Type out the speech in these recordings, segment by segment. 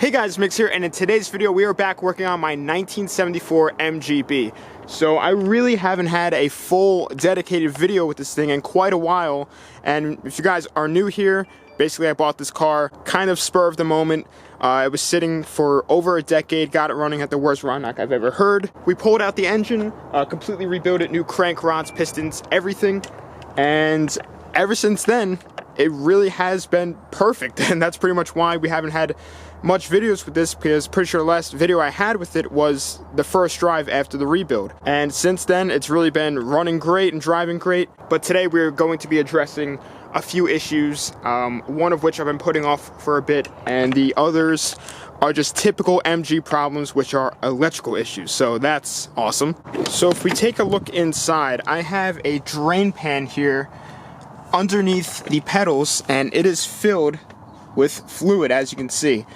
Hey guys, Mix here, and in today's video we are back working on my 1974 MGB. So I really haven't had a full dedicated video with this thing in quite a while, and if you guys are new here, basically I bought this car kind of spur of the moment. It was sitting for over a decade, got it running at the worst run knock I've ever heard. We pulled out the engine, completely rebuilt it, new crank rods, pistons, everything, and ever since then it really has been perfect, and that's pretty much why we haven't had much videos with this, because pretty sure the last video I had with it was the first drive after the rebuild, and since then it's really been running great and driving great. But today we're going to be addressing a few issues, one of which I've been putting off for a bit, and the others are just typical MG problems, which are electrical issues, so that's awesome. So if we take a look inside, I have a drain pan here underneath the pedals, and it is filled with fluid, as you can see.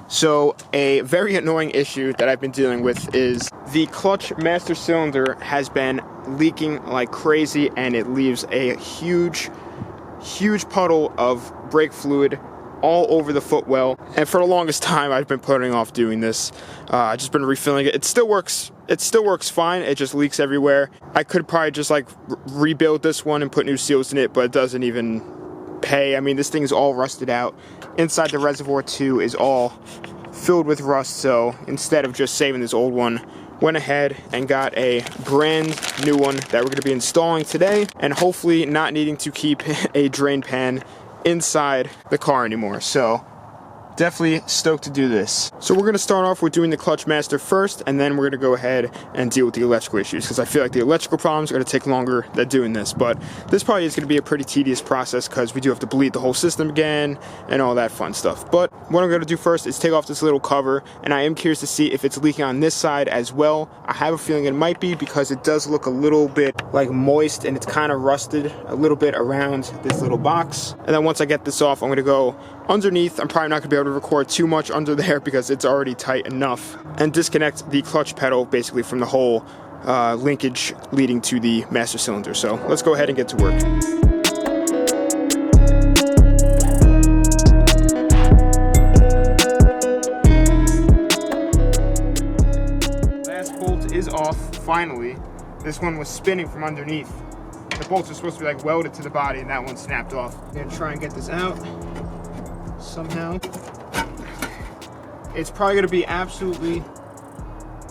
So a very annoying issue that I've been dealing with is the clutch master cylinder has been leaking like crazy, and it leaves a huge puddle of brake fluid all over the footwell. And for the longest time I've been putting off doing this. I've just been refilling it. It still works fine, it just leaks everywhere. I could probably just like rebuild this one and put new seals in it, but it doesn't even pay. I mean, this thing is all rusted out. Inside the reservoir too is all filled with rust, so instead of just saving this old one, went ahead and got a brand new one that we're going to be installing today, and hopefully not needing to keep a drain pan inside the car anymore. So definitely stoked to do this. So we're going to start off with doing the clutch master first, and then we're going to go ahead and deal with the electrical issues, because I feel like the electrical problems are going to take longer than doing this. But this probably is going to be a pretty tedious process, because we do have to bleed the whole system again and all that fun stuff. But what I'm going to do first is take off this little cover, and I am curious to see if it's leaking on this side as well. I have a feeling it might be, because it does look a little bit like moist, and it's kind of rusted a little bit around this little box. And then once I get this off, I'm going to go underneath. I'm probably not going to be able to record too much under there because it's already tight enough, and disconnect the clutch pedal basically from the whole linkage leading to the master cylinder. So let's go ahead and get to work. Last bolt is off, finally. This one was spinning from underneath. The bolts are supposed to be like welded to the body, and that one snapped off. I'm gonna try and get this out somehow. It's probably gonna be absolutely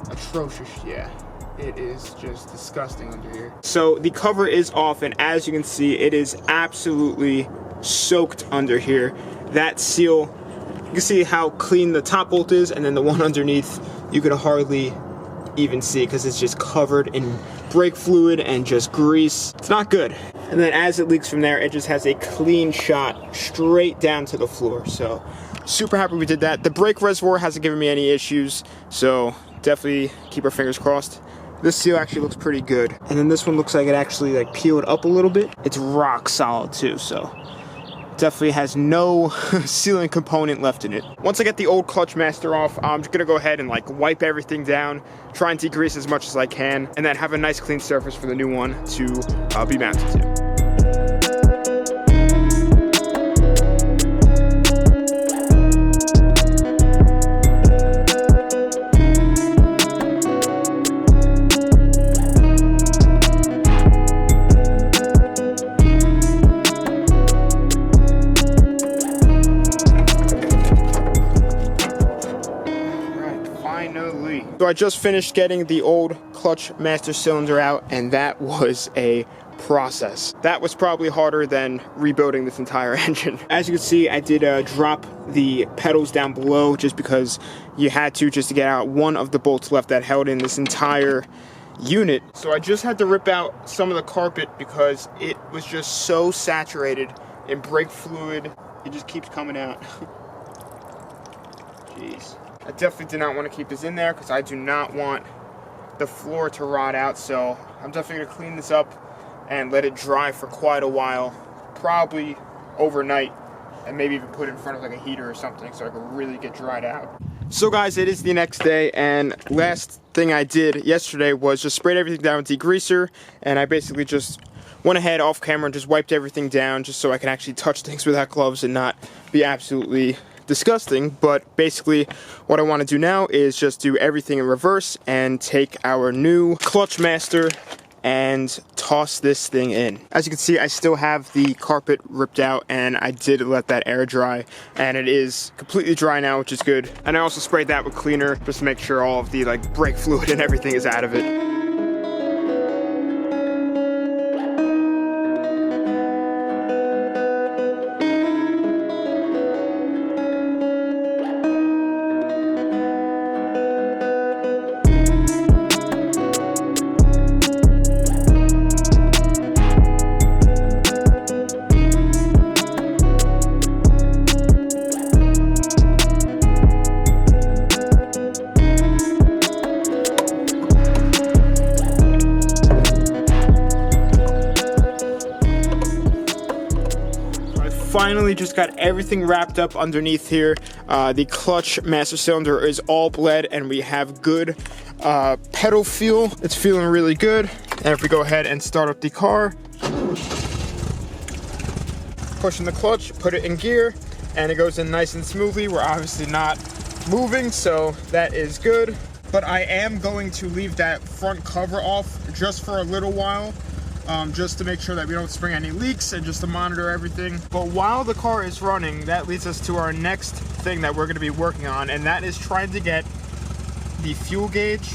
atrocious. Yeah, it is just disgusting under here. So the cover is off, and as you can see, it is absolutely soaked under here. That seal, you can see how clean the top bolt is, and then the one underneath you could hardly even see, because it's just covered in brake fluid and just grease. It's not good. And then as it leaks from there, it just has a clean shot straight down to the floor. So super happy we did that. The brake reservoir hasn't given me any issues, so definitely keep our fingers crossed. This seal actually looks pretty good. And then this one looks like it actually like peeled up a little bit. It's rock solid too, so definitely has no sealing component left in it. Once I get the old clutch master off, I'm just gonna go ahead and like wipe everything down, try and degrease as much as I can, and then have a nice clean surface for the new one to be mounted to. So I just finished getting the old clutch master cylinder out, and that was a process. That was probably harder than rebuilding this entire engine. As you can see, I did drop the pedals down below just because you had to, just to get out one of the bolts left that held in this entire unit. So I just had to rip out some of the carpet because it was just so saturated in brake fluid. It just keeps coming out. Jeez. I definitely did not want to keep this in there, because I do not want the floor to rot out. So I'm definitely going to clean this up and let it dry for quite a while, probably overnight, and maybe even put it in front of like a heater or something so I can really get dried out. So guys, it is the next day, and last thing I did yesterday was just sprayed everything down with degreaser, and I basically just went ahead off camera and just wiped everything down just so I can actually touch things without gloves and not be absolutely disgusting, but basically what I want to do now is just do everything in reverse and take our new clutch master and toss this thing in. As you can see, I still have the carpet ripped out, and I did let that air dry, and it is completely dry now, which is good. And I also sprayed that with cleaner just to make sure all of the brake fluid and everything is out of it. Finally just got everything wrapped up underneath here. The clutch master cylinder is all bled, and we have good pedal feel. It's feeling really good. And if we go ahead and start up the car, pushing the clutch, put it in gear, and it goes in nice and smoothly. We're obviously not moving, so that is good. But I am going to leave that front cover off just for a little while. Just to make sure that we don't spring any leaks and just to monitor everything. But while the car is running, that leads us to our next thing that we're going to be working on, and that is trying to get the fuel gauge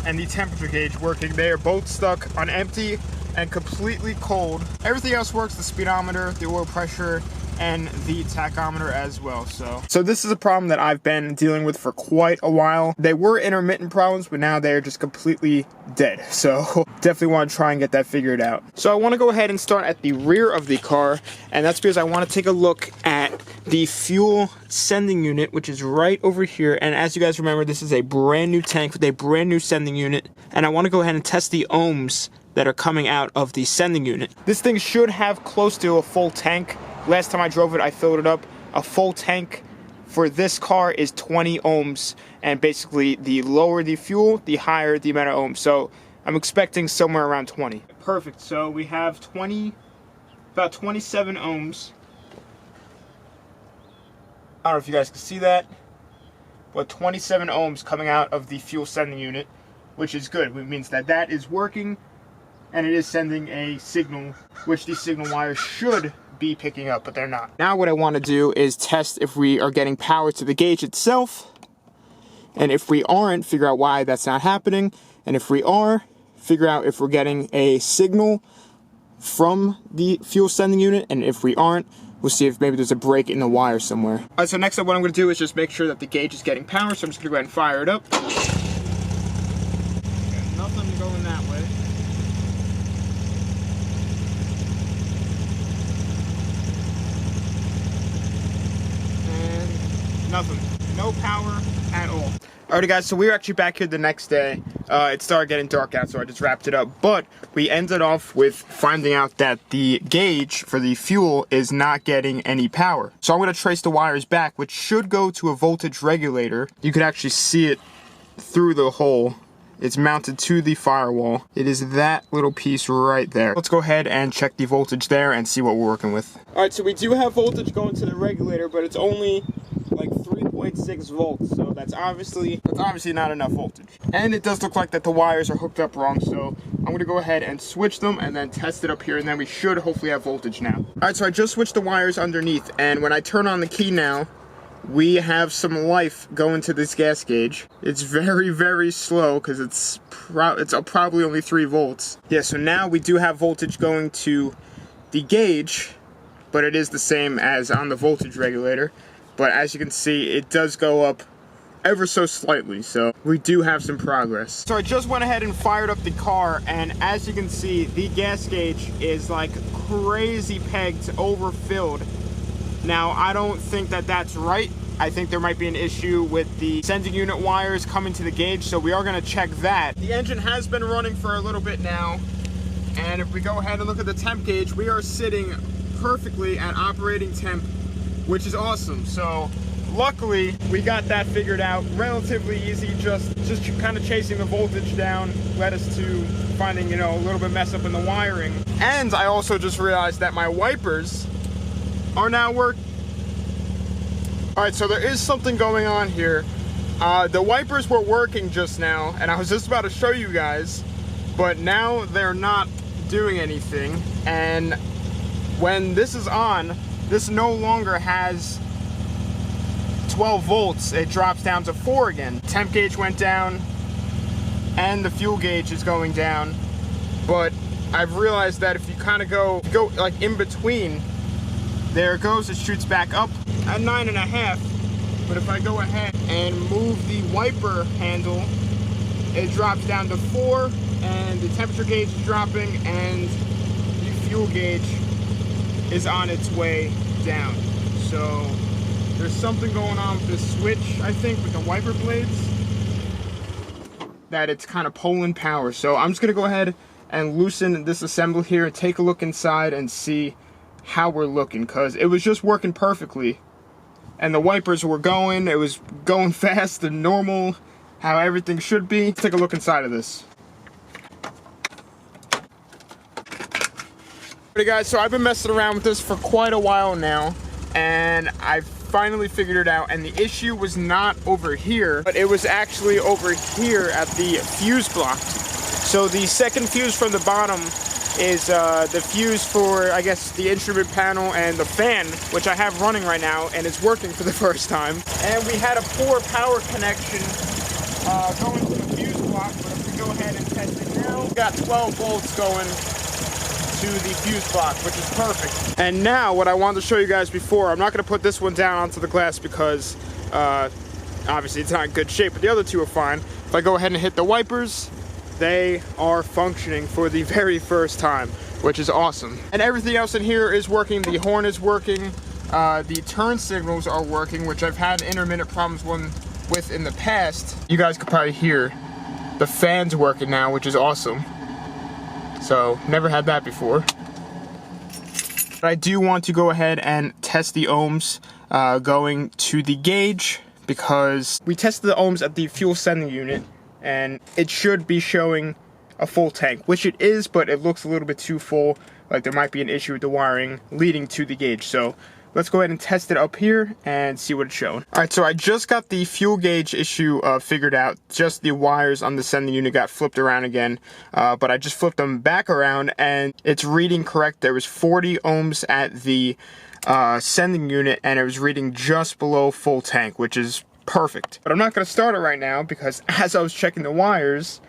and the temperature gauge working. They are both stuck on empty and completely cold. Everything else works, the speedometer, the oil pressure, and the tachometer as well. So this is a problem that I've been dealing with for quite a while. They were intermittent problems, but now they're just completely dead. So definitely want to try and get that figured out. So I want to go ahead and start at the rear of the car, and that's because I want to take a look at the fuel sending unit, which is right over here. And as you guys remember, this is a brand new tank with a brand new sending unit, and I want to go ahead and test the ohms that are coming out of the sending unit. This thing should have close to a full tank. Last time I drove it, I filled it up. A full tank for this car is 20 ohms, and basically the lower the fuel, the higher the amount of ohms. So I'm expecting somewhere around 20. Perfect. So we have about 27 ohms. I don't know if you guys can see that, but 27 ohms coming out of the fuel sending unit, which is good. It means that that is working, and it is sending a signal, which the signal wires should be picking up, but they're not. Now what I want to do is test if we are getting power to the gauge itself, and if we aren't, figure out why that's not happening, and if we are, figure out if we're getting a signal from the fuel sending unit, and if we aren't, we'll see if maybe there's a break in the wire somewhere. Alright, so next up what I'm going to do is just make sure that the gauge is getting power, so I'm just going to go ahead and fire it up. Okay, nothing going that way. Nothing. No power at all. Alrighty guys, so we were actually back here the next day. It started getting dark out, so I just wrapped it up. But we ended off with finding out that the gauge for the fuel is not getting any power. So I'm going to trace the wires back, which should go to a voltage regulator. You can actually see it through the hole. It's mounted to the firewall. It is that little piece right there. Let's go ahead and check the voltage there and see what we're working with. Alright, so we do have voltage going to the regulator, but it's only like 3.6 volts, so that's obviously not enough voltage. And it does look like that the wires are hooked up wrong, so I'm going to go ahead and switch them and then test it up here, and then we should hopefully have voltage now. Alright, so I just switched the wires underneath, and when I turn on the key now, we have some life going to this gas gauge. It's very, very slow because it's probably only 3 volts. Yeah, so now we do have voltage going to the gauge, but it is the same as on the voltage regulator. But as you can see, it does go up ever so slightly, so we do have some progress. So I just went ahead and fired up the car, and as you can see, the gas gauge is like crazy pegged, overfilled. Now, I don't think that that's right. I think there might be an issue with the sending unit wires coming to the gauge, so we are going to check that. The engine has been running for a little bit now, and if we go ahead and look at the temp gauge, we are sitting perfectly at operating temp, which is awesome. So luckily we got that figured out relatively easy. Just kind of chasing the voltage down led us to finding, you know, a little bit mess up in the wiring. And I also just realized that my wipers are now All right, so there is something going on here. The wipers were working just now, and I was just about to show you guys, but now they're not doing anything. And when this is on, this no longer has 12 volts. It drops down to 4 again. Temp gauge went down, and the fuel gauge is going down. But I've realized that if you kind of go like in between, there it goes, it shoots back up at 9.5. But if I go ahead and move the wiper handle, it drops down to 4, and the temperature gauge is dropping, and the fuel gauge is on its way down. So there's something going on with this switch, I think, with the wiper blades, that it's kind of pulling power. So I'm just gonna go ahead and loosen this assembly here and take a look inside and see how we're looking, because it was just working perfectly and the wipers were going, it was going fast and normal, how everything should be. Let's take a look inside of this. Alright guys, so I've been messing around with this for quite a while now, and I've finally figured it out. And the issue was not over here, but it was actually over here at the fuse block. So the second fuse from the bottom is the fuse for, I guess, the instrument panel and the fan, which I have running right now, and it's working for the first time. And we had a poor power connection going to the fuse block, but if we go ahead and test it now, we've got 12 volts going to the fuse block, which is perfect. And now what I wanted to show you guys before, I'm not going to put this one down onto the glass because obviously it's not in good shape, but the other two are fine. If I go ahead and hit the wipers, they are functioning for the very first time, which is awesome. And everything else in here is working. The horn is working, the turn signals are working, which I've had intermittent problems with in the past. You guys could probably hear the fans working now, which is awesome. So, never had that before. But I do want to go ahead and test the ohms going to the gauge, because we tested the ohms at the fuel sending unit, and it should be showing a full tank, which it is, but it looks a little bit too full, like there might be an issue with the wiring leading to the gauge. So let's go ahead and test it up here and see what it's showing. All right, so I just got the fuel gauge issue figured out. Just the wires on the sending unit got flipped around again, but I just flipped them back around and it's reading correct. There was 40 ohms at the sending unit, and it was reading just below full tank, which is perfect. But I'm not going to start it right now because as I was checking the wires,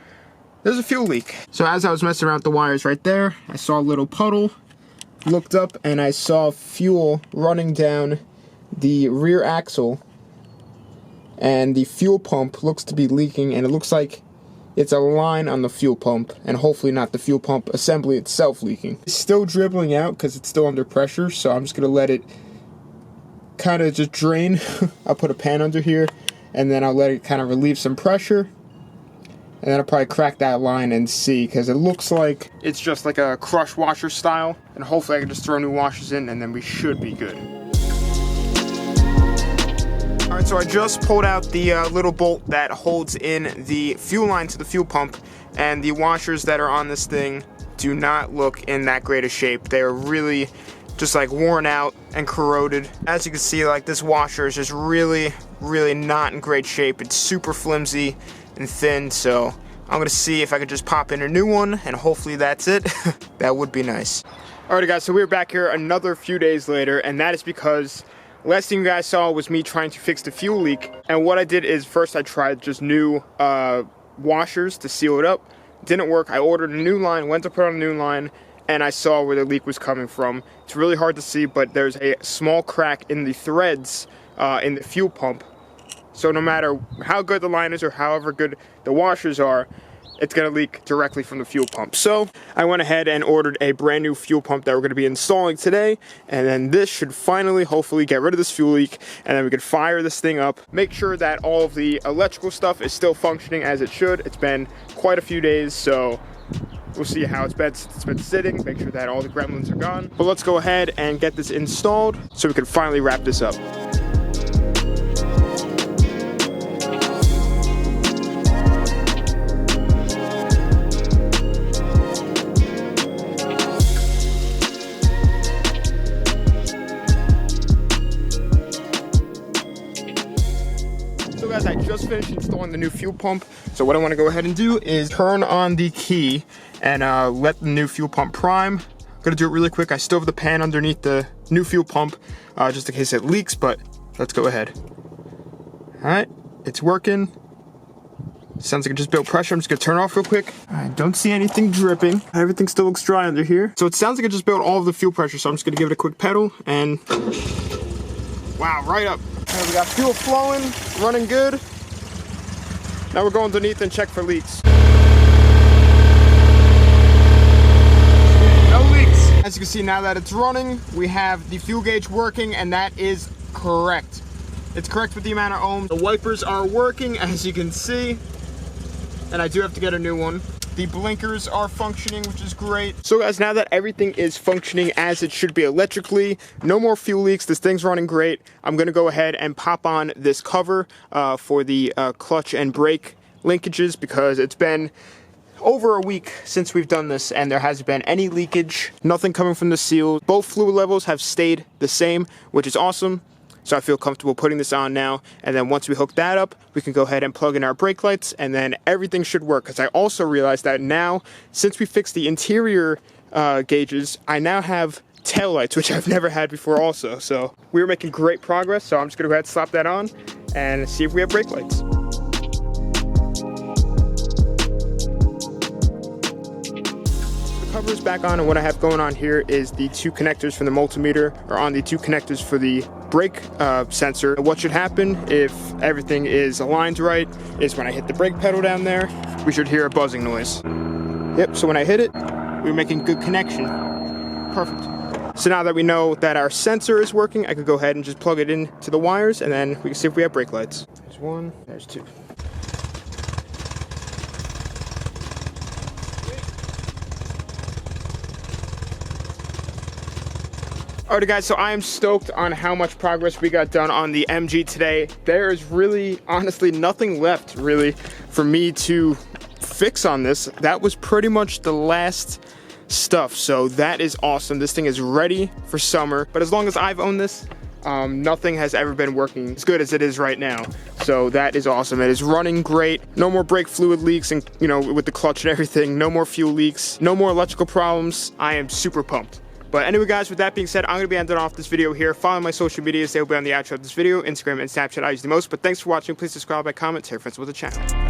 there's a fuel leak. So as I was messing around with the wires right there, I saw a little puddle, looked up, and I saw fuel running down the rear axle, and the fuel pump looks to be leaking, and it looks like it's a line on the fuel pump, and hopefully not the fuel pump assembly itself leaking. It's still dribbling out because it's still under pressure, so I'm just going to let it kind of just drain. I'll put a pan under here, and then I'll let it kind of relieve some pressure, and then I'll probably crack that line and see, because it looks like it's just like a crush washer style, and hopefully I can just throw new washers in and then we should be good. Alright, so I just pulled out the little bolt that holds in the fuel line to the fuel pump, and the washers that are on this thing do not look in that great a shape. They are really just like worn out and corroded. As you can see, like this washer is just really not in great shape. It's super flimsy and thin, so I'm gonna see if I could just pop in a new one, and hopefully that's it. That would be nice. Alright guys, so we're back here another few days later, and that is because last thing you guys saw was me trying to fix the fuel leak. And what I did is first I tried just new washers to seal it up. Didn't work. I ordered a new line, went to put on a new line, and I saw where the leak was coming from. It's really hard to see, but there's a small crack in the threads in the fuel pump. So no matter how good the line is or however good the washers are, it's going to leak directly from the fuel pump. So I went ahead and ordered a brand new fuel pump that we're going to be installing today, and then this should finally hopefully get rid of this fuel leak, and then we can fire this thing up, make sure that all of the electrical stuff is still functioning as it should. It's been quite a few days, so we'll see how it's been since it's been sitting, make sure that all the gremlins are gone. But let's go ahead and get this installed so we can finally wrap this up. just finished installing the new fuel pump. So what I want to go ahead and do is turn on the key and let the new fuel pump prime. I'm gonna do it really quick. I still have the pan underneath the new fuel pump just in case it leaks, but let's go ahead. All right, it's working. Sounds like it just built pressure. I'm just gonna turn it off real quick. I don't see anything dripping. Everything still looks dry under here. So it sounds like it just built all of the fuel pressure. So I'm just gonna give it a quick pedal and wow, right up. All right, we got fuel flowing, running good. Now we're going underneath and check for leaks. No leaks. As you can see, now that it's running, we have the fuel gauge working, and that is correct. It's correct with the amount of ohms. The wipers are working, as you can see. And I do have to get a new one. The blinkers are functioning, which is great. So guys, now that everything is functioning as it should be electrically, no more fuel leaks, this thing's running great, I'm gonna go ahead and pop on this cover for the clutch and brake linkages, because it's been over a week since we've done this and there hasn't been any leakage, nothing coming from the seal. Both fluid levels have stayed the same, which is awesome. So I feel comfortable putting this on now, and then once we hook that up, we can go ahead and plug in our brake lights, and then everything should work. Because I also realized that now, since we fixed the interior gauges, I now have tail lights, which I've never had before also. So we're making great progress, so I'm just gonna go ahead and slap that on and see if we have brake lights. Cover is back on, and what I have going on here is the two connectors from the multimeter are on the two connectors for the brake sensor. What should happen if everything is aligned right is when I hit the brake pedal down there, we should hear a buzzing noise. Yep, so when I hit it, we're making good connection. Perfect. So now that we know that our sensor is working, I could go ahead and just plug it into the wires, and then we can see if we have brake lights. There's one, there's two. Alright guys, so I am stoked on how much progress we got done on the MG today. There is really, honestly, nothing left really for me to fix on this. That was pretty much the last stuff, so that is awesome. This thing is ready for summer, but as long as I've owned this, nothing has ever been working as good as it is right now. So that is awesome. It is running great. No more brake fluid leaks, and you know, with the clutch and everything, no more fuel leaks, no more electrical problems. I am super pumped. But anyway guys, with that being said, I'm going to be ending off this video here. Follow my social medias, they will be on the outro of this video, Instagram and Snapchat I use the most. But thanks for watching, please subscribe, like, comment, tell your friends about the channel.